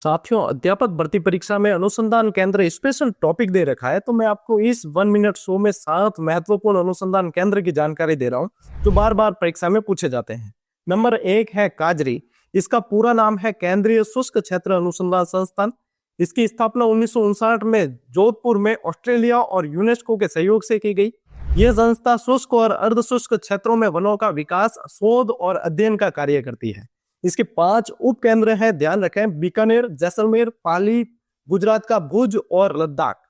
साथियों, अध्यापक भर्ती परीक्षा में अनुसंधान केंद्र स्पेशल टॉपिक दे रखा है, तो मैं आपको इस 1 मिनट शो में 7 महत्वपूर्ण अनुसंधान केंद्र की जानकारी दे रहा हूं जो बार बार परीक्षा में पूछे जाते हैं। नंबर 1 है काजरी। इसका पूरा नाम है केंद्रीय शुष्क क्षेत्र अनुसंधान संस्थान। इसकी स्थापना 1959 में जोधपुर में ऑस्ट्रेलिया और यूनेस्को के सहयोग से की गई। यह संस्था शुष्क और अर्ध शुष्क क्षेत्रों में वनों का विकास, शोध और अध्ययन का कार्य करती है। इसके 5 उप केंद्र हैं, ध्यान रखें, बीकानेर, जैसलमेर, पाली, गुजरात का भुज और लद्दाख।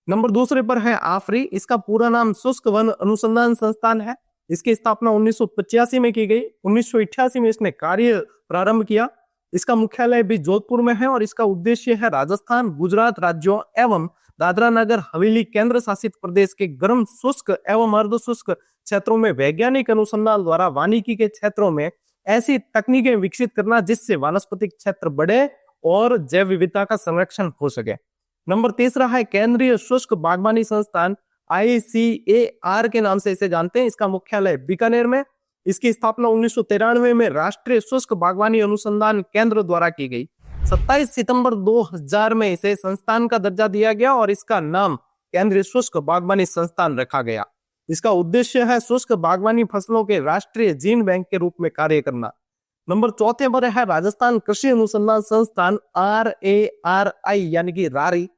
नंबर दूसरे पर है आफरी। इसका पूरा नाम शुष्क वन अनुसंधान संस्थान है। इसकी स्थापना 1985 में की गई। 1988 में इसने कार्य प्रारंभ किया। इसका मुख्यालय भी जोधपुर में है और इसका उद्देश्य है राजस्थान, गुजरात राज्यों एवं दादरा नगर हवेली केंद्र शासित प्रदेश के गर्म शुष्क एवं अर्ध शुष्क क्षेत्रों में वैज्ञानिक अनुसंधान द्वारा वानिकी के क्षेत्रों में ऐसी तकनीकें विकसित करना जिससे वानस्पतिक क्षेत्र बढ़े और जैव विविधता का संरक्षण हो सके। नंबर तीसरा है केंद्रीय शुष्क बागवानी संस्थान, ICAR के नाम से इसे जानते हैं। इसका मुख्यालय बीकानेर में। इसकी स्थापना 1993 में राष्ट्रीय शुष्क बागवानी अनुसंधान केंद्र द्वारा की गई। 27 सितंबर 2000 में इसे संस्थान का दर्जा दिया गया और इसका नाम केंद्रीय शुष्क बागवानी संस्थान रखा गया। इसका उद्देश्य है शुष्क बागवानी फसलों के राष्ट्रीय जीन बैंक के रूप में कार्य करना। नंबर चौथे पर है राजस्थान कृषि अनुसंधान संस्थान, RARI यानी कि रारी।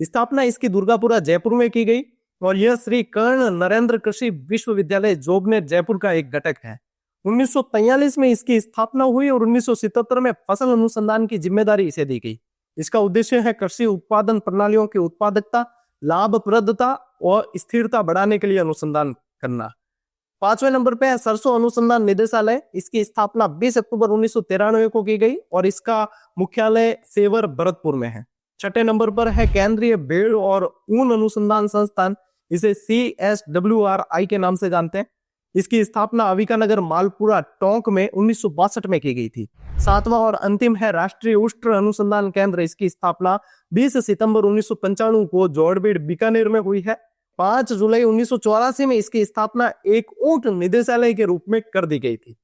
स्थापना इसकी दुर्गापुरा जयपुर में की गई और यह श्री कर्ण नरेंद्र कृषि विश्वविद्यालय जोबनेर जयपुर का एक घटक है। 1943 में इसकी स्थापना हुई और 1977 में फसल अनुसंधान की जिम्मेदारी इसे दी गई। इसका उद्देश्य है कृषि उत्पादन प्रणालियों की उत्पादकता, लाभप्रदता और स्थिरता बढ़ाने के लिए अनुसंधान करना। 5वें नंबर पे है सरसों अनुसंधान निदेशालय। इसकी स्थापना 20 अक्टूबर 1993 को की गई और इसका मुख्यालय सेवर भरतपुर में है। 6ठे नंबर पर है केंद्रीय भेड़ और ऊन अनुसंधान संस्थान, इसे CSWRI के नाम से जानते हैं। इसकी स्थापना अविकानगर मालपुरा टोंक में 1962 में की गई थी। 7वां और अंतिम है राष्ट्रीय उष्ट्र अनुसंधान केंद्र। इसकी स्थापना 20 सितंबर 1995 को जोड़बीड़ बीकानेर में हुई है। 5 जुलाई 1984 में इसकी स्थापना एक ऊंट निदेशालय के रूप में कर दी गई थी।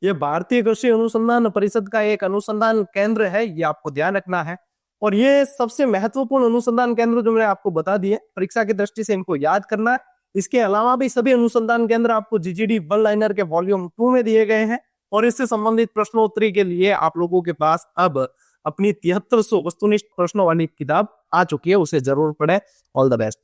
यह भारतीय कृषि अनुसंधान परिषद का एक अनुसंधान केंद्र है, ये आपको ध्यान रखना है। और ये सबसे महत्वपूर्ण अनुसंधान केंद्र जो मैंने आपको बता दिए, परीक्षा की दृष्टि से इनको याद करना है। इसके अलावा भी सभी अनुसंधान केंद्र आपको GGD वन लाइनर के वॉल्यूम 2 में दिए गए हैं और इससे संबंधित प्रश्नोत्तरी के लिए आप लोगों के पास अब अपनी 7300 वस्तुनिष्ठ प्रश्नों वाली किताब आ चुकी है, उसे जरूर पढ़ें। All the best.